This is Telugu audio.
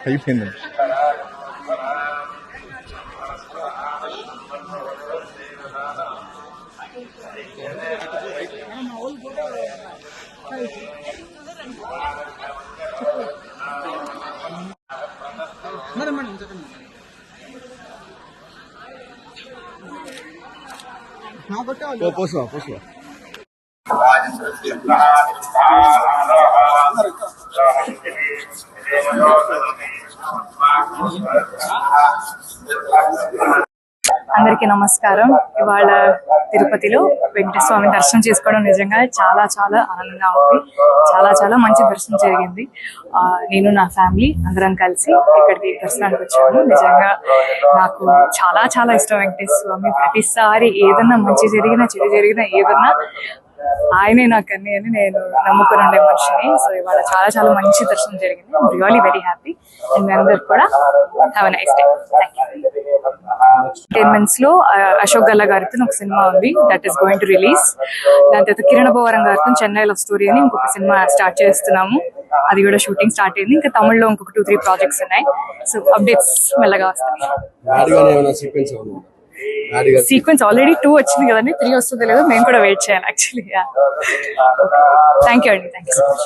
అయిపోయింది. పోసు అందరికీ నమస్కారం. ఇవాళ తిరుపతిలో వెంకటేశ్వర స్వామి దర్శనం చేసుకోవడం నిజంగా చాలా చాలా ఆనందంగా ఉంది. చాలా చాలా మంచి దర్శనం జరిగింది. నేను నా ఫ్యామిలీ అందరం కలిసి ఇక్కడికి దర్శనానికి వచ్చాము. నిజంగా నాకు చాలా చాలా ఇష్టం వెంకటేశ్వర స్వామి. ప్రతిసారి ఏదన్నా మంచి జరిగినా చెడు జరిగినా ఏదన్నా ఆయనే నాకు అన్ని అని నేను నమ్ముకుని ఉండే మనిషిని. సో ఇవాళ చాలా చాలా మంచి దర్శనం జరిగింది. I'm really very happy. And మీ అందరు కూడా have a nice day. Thank you. Entertainments లో అశోక్ గల్లా గారితో ఒక సినిమా ఉంది, that is going to release. దాని తర్వాత కిరణ్ భోవరం గారితో చెన్నై లవ్ స్టోరీ అని ఇంకొక సినిమా స్టార్ట్ చేస్తున్నాము. అది కూడా షూటింగ్ స్టార్ట్ అయింది. ఇంకా తమిళ్లో ఇంకొక 2-3 ప్రాజెక్ట్స్ ఉన్నాయి. సో అప్డేట్స్ మెల్లగా వస్తాయి. సీక్వెన్స్ ఆల్రెడీ 2 వచ్చింది కదండి, 3 వస్తుందో లేదో మేము కూడా వెయిట్ చేయాలి యాక్చువల్లీ. థ్యాంక్ యూ అండి. Thank you so much.